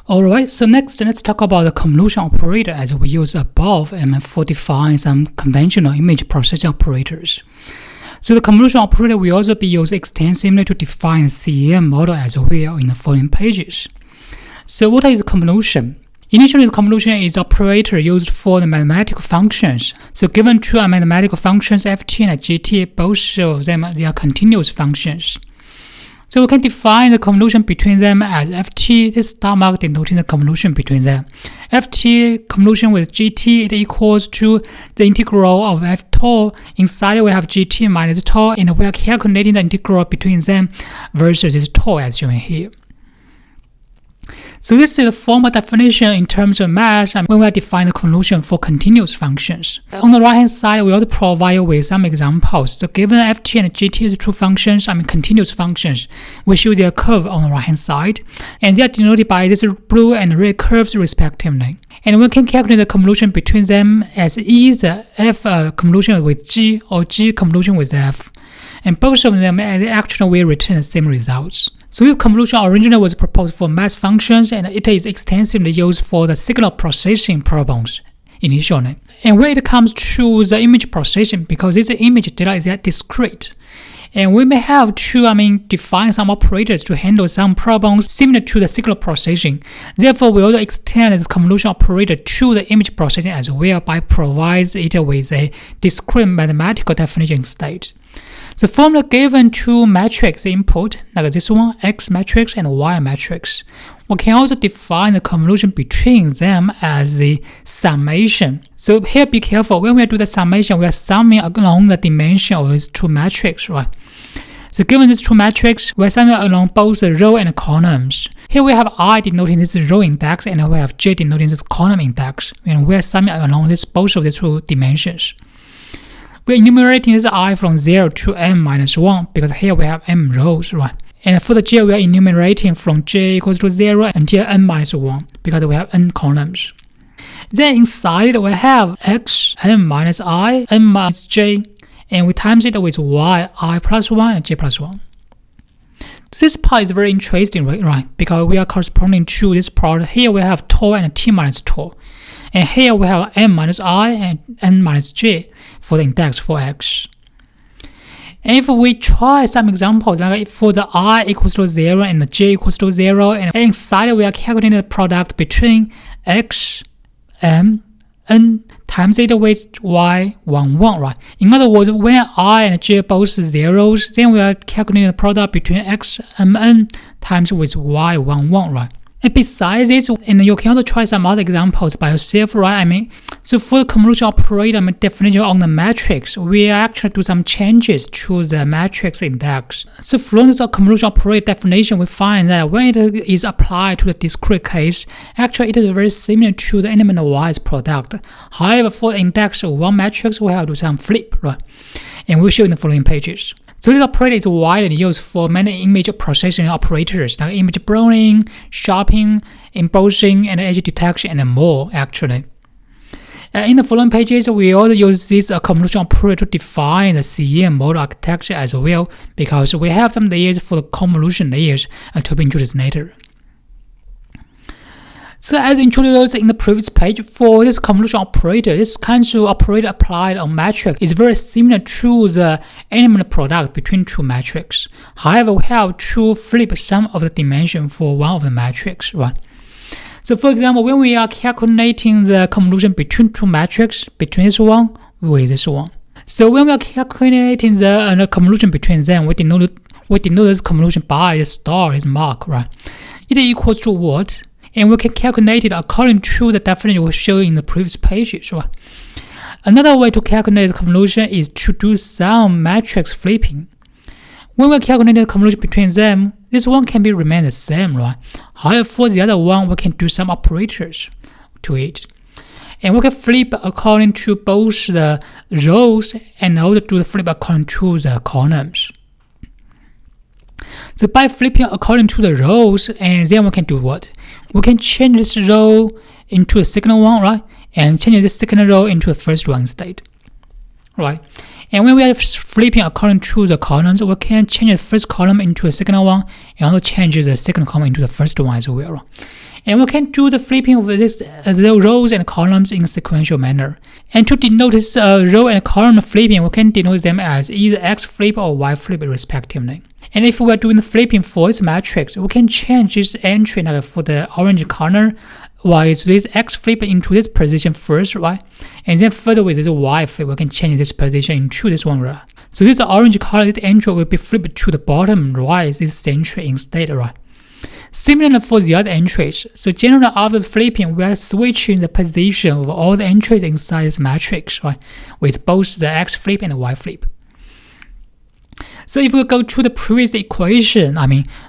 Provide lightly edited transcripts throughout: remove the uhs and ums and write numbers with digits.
Alright, so next let's talk about the convolution operator as we use above and for define some conventional image processing operators. So the convolution operator will also be used extensively to define the CEM model as well in the following pages. So what is convolution? Initially, the convolution is the operator used for the mathematical functions. So given two mathematical functions ft and gt, both of them they are continuous functions. So we can define the convolution between them as ft, this star mark denoting the convolution between them. ft convolution with gt, it equals to the integral of f tau. Inside we have gt minus tau, and we are calculating the integral between them versus this tau as shown here. So this is the formal definition in terms of math when we are defining the convolution for continuous functions. On the right hand side, we also provide you with some examples. So given ft and gt is two functions, continuous functions, we show their curve on the right hand side, and they are denoted by this blue and red curves respectively. And we can calculate the convolution between them as either f convolution with g or g convolution with f. And both of them actually will return the same results. So this convolution originally was proposed for math functions, and it is extensively used for the signal processing problems initially. And when it comes to the image processing, because this image data is discrete, and we may have to define some operators to handle some problems similar to the signal processing. Therefore, we also extend the convolution operator to the image processing as well by providing it with a discrete mathematical definition instead. The formula given to matrix input, like this one, X matrix and Y matrix. We can also define the convolution between them as the summation. So here be careful, when we do the summation, we are summing along the dimension of these two matrices, right? So given these two matrices, we are summing along both the row and the columns. Here we have I denoting this row index, and we have J denoting this column index, and we are summing along both of the two dimensions. We're enumerating this I from 0 to m minus 1 because here we have m rows, right? And for the j, we are enumerating from j equals to 0 until n minus 1 because we have n columns. Then inside we have x, m minus I, m minus j, and we times it with y, I plus 1 and j plus 1. This part is very interesting, right? Because we are corresponding to this part. Here we have tau and t minus tau. And here we have m minus I and n minus j for the index for x. And if we try some examples, like for the I equals to 0 and the j equals to 0, and inside we are calculating the product between x, m, n times it with y, 1, 1, right? In other words, when I and j are both zeros, then we are calculating the product between x, m, n times with y, 1, 1, right? And besides this, and you can also try some other examples by yourself, right? So for the convolution operator definition on the matrix, we actually do some changes to the matrix index. So from this convolution operator definition, we find that when it is applied to the discrete case, actually it is very similar to the element-wise product. However, for the index of one matrix, we have to do some flip, right? And we'll show in the following pages. So this operator is widely used for many image processing operators like image blurring, sharpening, embossing, and edge detection, and more actually. In the following pages, we also use this convolution operator to define the CEM model architecture as well, because we have some layers for the convolution layers to be introduced later. So as introduced in the previous page, for this convolution operator, this kind of operator applied on matrix is very similar to the element product between two matrices. However, we have to flip some of the dimension for one of the matrices, right? So for example, when we are calculating the convolution between two matrices, between this one with this one. So when we are calculating the convolution between them, we denote this convolution by the star, is mark, right? It equals to what? And we can calculate it according to the definition we showed in the previous pages, right? Another way to calculate the convolution is to do some matrix flipping. When we calculate the convolution between them, this one can remain the same, right? However, for the other one, we can do some operators to it. And we can flip according to both the rows and also do the flip according to the columns. So by flipping according to the rows, and then we can do what? We can change this row into the second one, right? And change the second row into the first one instead, right? And when we are flipping according to the columns, we can change the first column into the second one, and also change the second column into the first one as well. And we can do the flipping of the rows and columns in a sequential manner. And to denote this row and column flipping, we can denote them as either X flip or Y flip respectively. And if we are doing the flipping for this matrix, we can change this entry like for the orange corner, while this X flip into this position first, right? And then further with this Y flip, we can change this position into this one, right? So this orange color, this entry will be flipped to the bottom right, this entry instead, right? Similar for the other entries. So generally after flipping, we are switching the position of all the entries inside this matrix, right? With both the X flip and the Y flip. So if we go to the previous equation,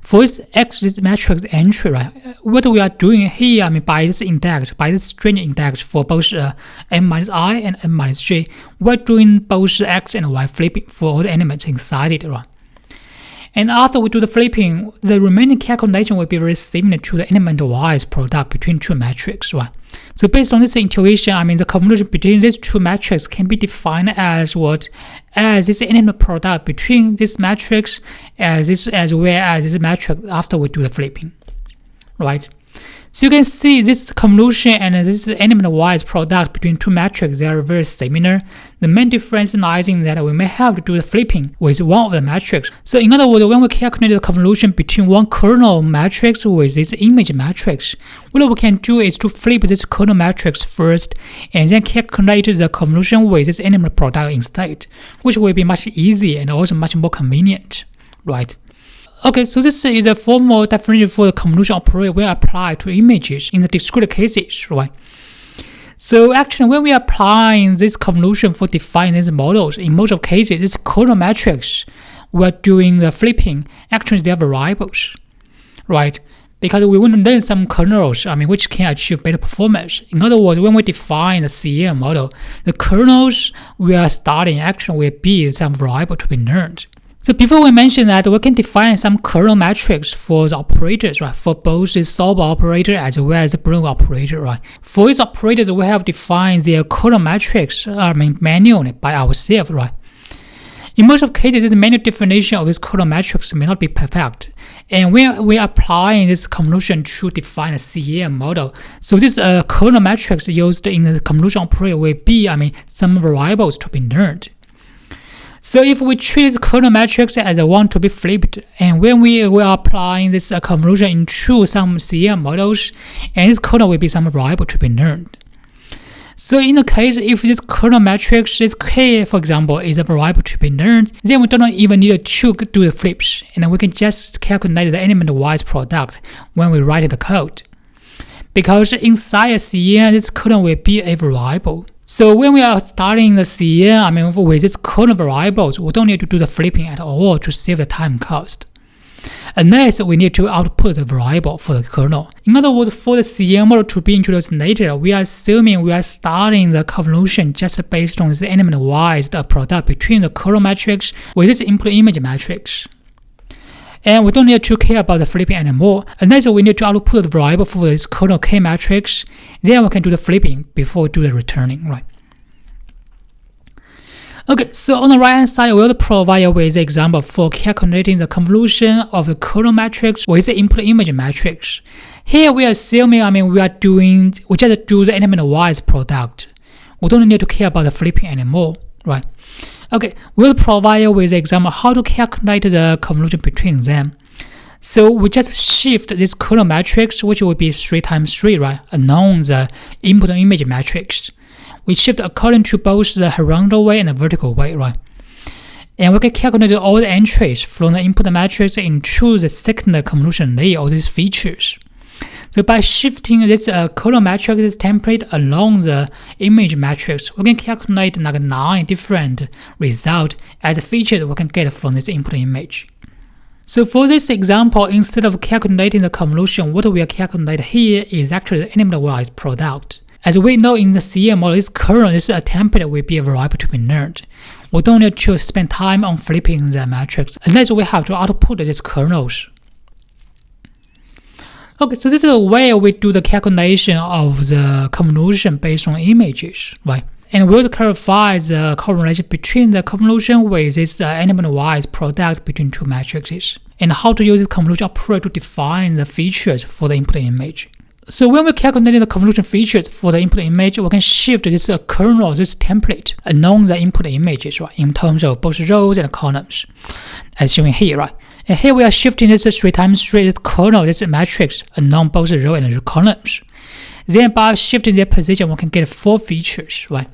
for this matrix entry, right, what we are doing here, by this index, by this string index for both m minus I and m minus j, we're doing both X and Y flipping for all the elements inside it, right? And after we do the flipping, the remaining calculation will be very similar to the element Y's product between two matrices, right? So based on this intuition, the convolution between these two matrices can be defined as what? As this element product between this matrix as well as this matrix after we do the flipping, right? So you can see this convolution and this element Y's product between two matrices, they are very similar. The main difference lies in that we may have to do the flipping with one of the matrices. So in other words, when we calculate the convolution between one kernel matrix with this image matrix, what we can do is to flip this kernel matrix first and then calculate the convolution with this element product instead, which will be much easier and also much more convenient, right? Okay, so this is a formal definition for the convolution operator we apply to images in the discrete cases, right? So actually, when we are applying this convolution for defining these models, in most of cases, this kernel matrix we are doing the flipping, actually they are variables, right? Because we want to learn some kernels, which can achieve better performance. In other words, when we define the CEM model, the kernels we are starting actually will be some variable to be learned. So before we mentioned that we can define some kernel matrix for the operators, right? For both the solver operator as well as the Bruno operator, right? For these operators, we have defined their kernel matrix manually by ourselves, right? In most of cases, this manual definition of this kernel matrix may not be perfect. And when we are applying this convolution to define a CEM model, so this kernel matrix used in the convolution operator will be, some variables to be learned. So if we treat this kernel matrix as a one to be flipped, and when we are applying this convolution into some CEM models, and this kernel will be some variable to be learned. So in the case, if this kernel matrix, this K, for example, is a variable to be learned, then we don't even need to do the flips, and then we can just calculate the element Y's product when we write the code. Because inside a CEM, this kernel will be a variable. So when we are starting the CEM, with this kernel variables, we don't need to do the flipping at all to save the time cost, unless we need to output the variable for the kernel. In other words, for the CEM model to be introduced later, we are assuming we are starting the convolution just based on the element Y's product between the kernel matrix with this input image matrix. And we don't need to care about the flipping anymore, unless we need to output the variable for this kernel K matrix, then we can do the flipping before we do the returning, right? Okay, so on the right hand side, we'll provide you with an example for calculating the convolution of the kernel matrix with the input image matrix. Here we are assuming, we just do the element Y's product. We don't need to care about the flipping anymore, right? Okay, we'll provide you with an example how to calculate the convolution between them. So we just shift this kernel matrix, which will be 3 times 3, right, along the input image matrix. We shift according to both the horizontal way and the vertical way, right? And we can calculate all the entries from the input matrix into the second convolution layer of these features. So by shifting this kernel matrix, this template along the image matrix, we can calculate like 9 different results as features we can get from this input image. So for this example, instead of calculating the convolution, what we are calculating here is actually the element Y's product. As we know in the CEM model, this kernel, this template will be a variable to be learned. We don't need to spend time on flipping the matrix unless we have to output these kernels. Okay, so this is the way we do the calculation of the convolution based on images, right? And we'll clarify the correlation between the convolution with this element-wise product between two matrices, and how to use this convolution operator to define the features for the input image. So when we calculate the convolution features for the input image, we can shift this kernel, this template, along the input images, right, in terms of both rows and columns, as shown here, right? And here we are shifting this 3x3 this kernel, this matrix, along both row and columns. Then by shifting their position, we can get 4 features, right?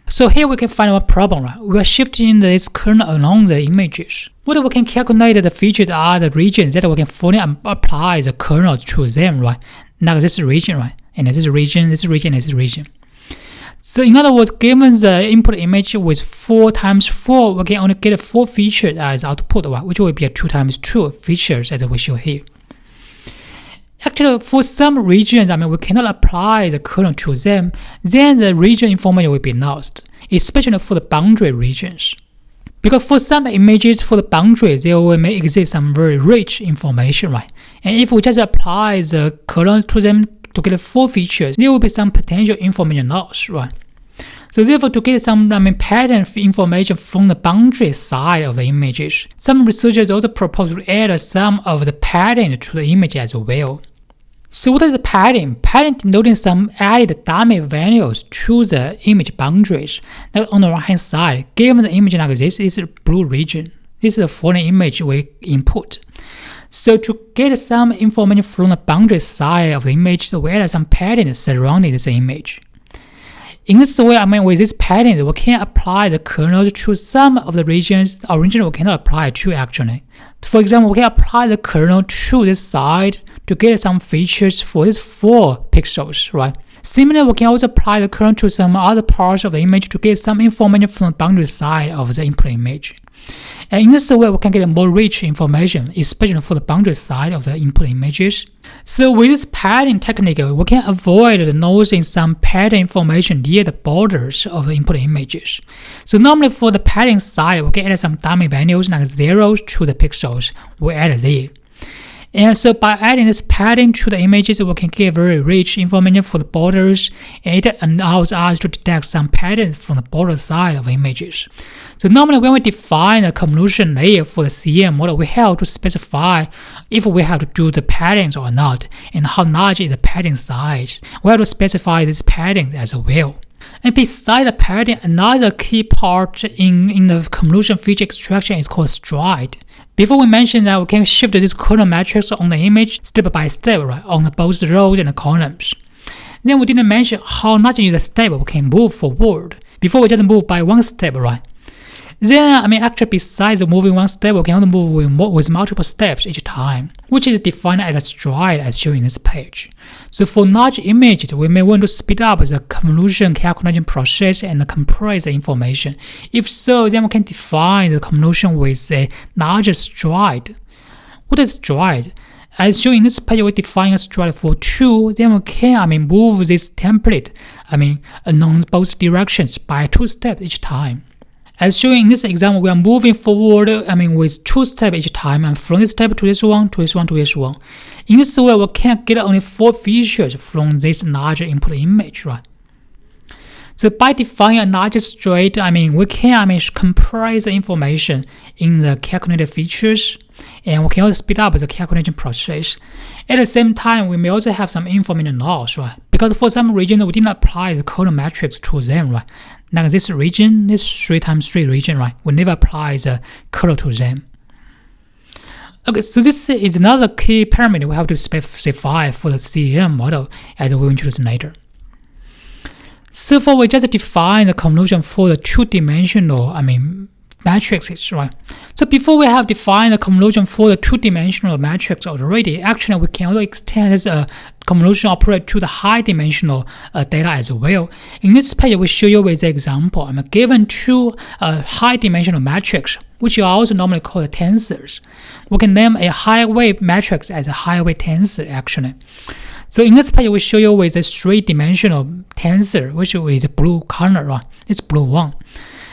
So here we can find one problem, right? We are shifting this kernel along the images. What we can calculate the features are the regions that we can fully apply the kernel to them, right? Like this region, right? And this region, this region, and this region. So in other words, given the input image with 4 times 4, we can only get 4 features as output, right? Which will be a 2 times 2 features as we show here. Actually, for some regions, we cannot apply the kernel to them, then the region information will be lost, especially for the boundary regions. Because for some images, for the boundaries, there may exist some very rich information, right? And if we just apply the kernel to them to get 4 features, there will be some potential information loss, right? So therefore, to get some pattern information from the boundary side of the images, some researchers also propose to add some of the pattern to the image as well. So what is the padding? Padding denoting some added dummy values to the image boundaries. Like on the right hand side, given the image like this is a blue region. This is the foreign image we input. So to get some information from the boundary side of the image, we add some padding surrounding this image. In this way, with this padding, we can apply the kernel to some of the regions originally we cannot apply to actually. For example, we can apply the kernel to this side to get some features for these 4 pixels, right? Similarly, we can also apply the kernel to some other parts of the image to get some information from the boundary side of the input image. And in this way, we can get more rich information, especially for the boundary side of the input images. So with this padding technique, we can avoid losing some pattern information near the borders of the input images. So normally for the padding side, we can add some dummy values like zeros to the pixels. We add there. And so by adding this padding to the images, we can get very rich information for the borders, and it allows us to detect some patterns from the border side of images. So normally when we define a convolution layer for the CM model, we have to specify if we have to do the patterns or not, and how large is the padding size. We have to specify these patterns as well. And besides the padding, another key part in the convolution feature extraction is called stride. Before we mentioned that we can shift this kernel matrix on the image step by step, right, on both rows and columns. Then we didn't mention how not just the step we can move forward. Before we just move by one step, right? Then, actually besides moving one step, we can also move with multiple steps each time, which is defined as a stride as shown in this page. So for large images, we may want to speed up the convolution calculation process and compress the information. If so, then we can define the convolution with a larger stride. What is stride? As shown in this page, we define a stride for 2, then we can move this template along both directions by 2 steps each time. As shown in this example, we are moving forward with 2 steps each time, and from this step to this one, to this one, to this one. In this way, we can get only 4 features from this larger input image, right? So by defining a larger stride, we can compress the information in the calculated features, and we can also speed up the calculation process. At the same time, we may also have some information loss, right? Because for some regions, we didn't apply the kernel matrix to them, right? Like this region, this 3x3 region, right? We never apply the kernel to them. Okay, so this is another key parameter we have to specify for the CM model, as we will introduce later. So far, we just define the convolution for the 2-dimensional, matrices, right? So before we have defined the convolution for the 2-dimensional matrix already, actually we can also extend this convolution operator to the high-dimensional data as well. In this page, we show you with the example. Given 2 high-dimensional matrix, which are also normally called tensors. We can name a high-weight matrix as a high-weight tensor, actually. So in this page, we show you with a 3-dimensional tensor, which is blue color, right? It's blue one.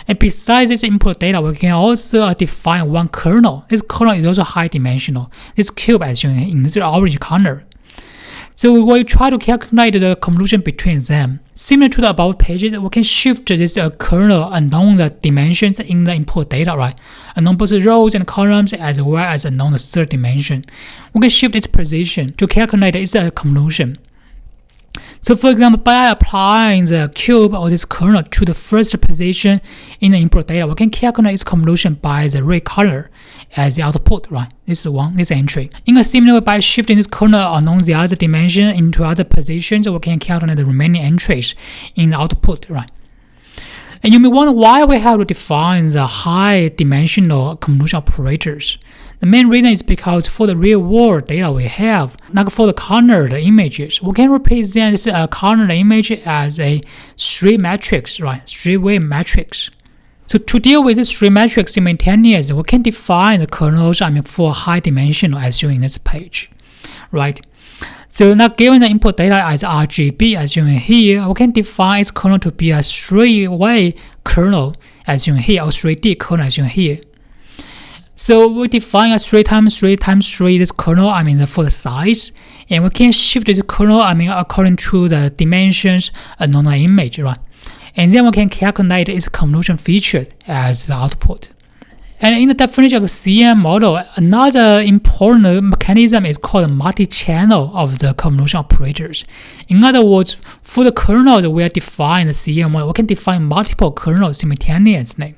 And besides this input data, we can also define one kernel. This kernel is also high dimensional. This cube as shown in this orange color. So we will try to calculate the convolution between them. Similar to the above pages, we can shift this kernel along the dimensions in the input data, right? Along both rows and columns as well as along the third dimension. We can shift its position to calculate its convolution. So for example, by applying the cube or this kernel to the first position in the input data, we can calculate its convolution by the red color as the output, right? This is this entry. In a similar way, by shifting this kernel along the other dimension into other positions, we can calculate the remaining entries in the output, right? And you may wonder why we have to define the high-dimensional convolution operators. The main reason is because for the real-world data we have, like for the cornered images, we can represent this cornered image as a 3 matrix, right? 3-way matrix. So to deal with this 3 matrix simultaneously, we can define the kernels, for high-dimensional as shown in this page, right? So now given the input data as RGB as shown here, we can define its kernel to be a 3-way kernel as shown here, or 3D kernel as shown here. So we define a 3 times 3 times 3 this kernel, for the size, and we can shift this kernel, according to the dimensions along the image, right? And then we can calculate its convolution features as the output. And in the definition of the CM model, another important mechanism is called multi-channel of the convolution operators. In other words, for the kernels we are defining the CM model, we can define multiple kernels simultaneously.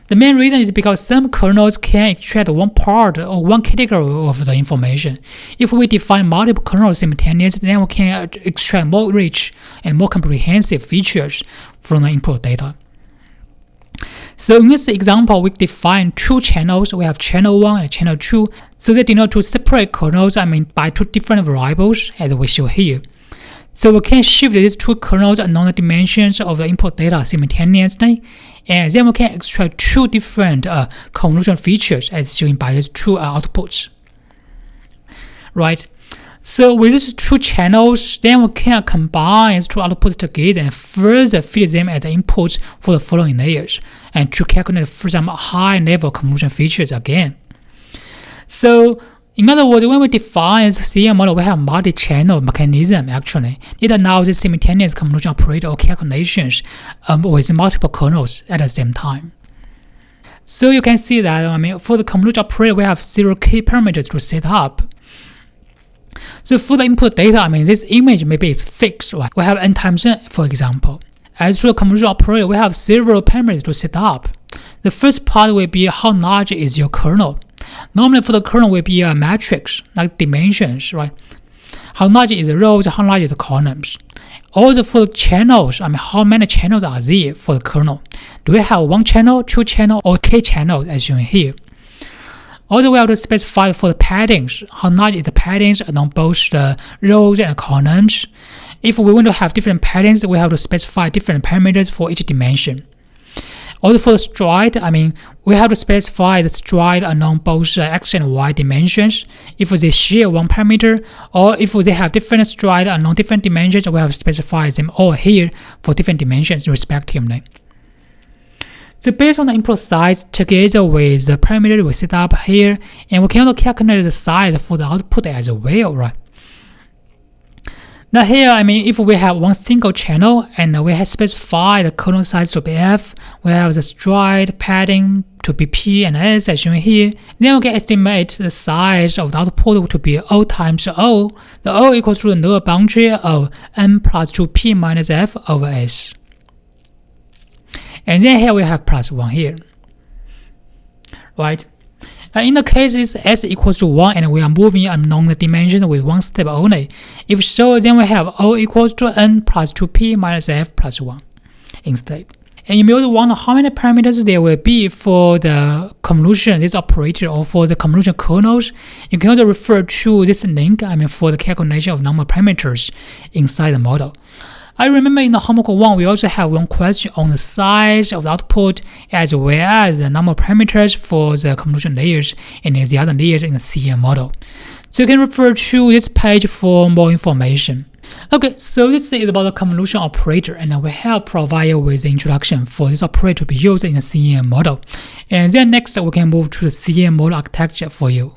The main reason is because some kernels can extract one part or one category of the information. If we define multiple kernels simultaneously, then we can extract more rich and more comprehensive features from the input data. So in this example, we define 2 channels. We have channel 1 and channel 2. So they denote 2 separate kernels, by 2 different variables as we show here. So we can shift these 2 kernels along the dimensions of the input data simultaneously, and then we can extract 2 different convolution features as shown by these 2 outputs, right? So with these 2 channels, then we can combine these 2 outputs together and further feed them as the inputs for the following layers, and to calculate some high-level convolution features again. So in other words, when we define the CM model, we have multi-channel mechanism actually. It allows the simultaneous convolution operator or calculations with multiple kernels at the same time. So you can see that for the convolution operator, we have 0 key parameters to set up. So for the input data, this image maybe is fixed, right? We have n times n, for example. As for the convolution operator, we have several parameters to set up. The first part will be how large is your kernel. Normally for the kernel will be a matrix, like dimensions, right? How large is the rows, how large is the columns. Also for the channels, how many channels are there for the kernel? Do we have 1 channel, 2 channels, or k channels as shown here? Also, we have to specify for the paddings, how large is the paddings along both the rows and the columns. If we want to have different paddings, we have to specify different parameters for each dimension. Also for the stride, we have to specify the stride along both x and y dimensions if they share 1 parameter, or if they have different stride along different dimensions, we have to specify them all here for different dimensions respectively. So based on the input size together with the parameter we set up here, and we can also calculate the size for the output as well, right? Now here, if we have 1 single channel and we have specified the kernel size to be f, we have the stride padding to be p and s as shown here, then we can estimate the size of the output to be O times O. The O equals to the lower boundary of n plus 2p minus f over s. And then here we have plus 1 here, right? In the case is s equals to 1 and we are moving along the dimension with 1 step only. If so, then we have O equals to n plus 2p minus f plus 1 instead. And you may also wonder how many parameters there will be for the convolution, this operator, or for the convolution kernels. You can also refer to this link, for the calculation of number of parameters inside the model. I remember in the homework 1, we also have 1 question on the size of the output as well as the number of parameters for the convolution layers and the other layers in the CM model. So you can refer to this page for more information. Okay, so this is about the convolution operator, and we have provided with the introduction for this operator to be used in the CM model. And then next we can move to the CM model architecture for you.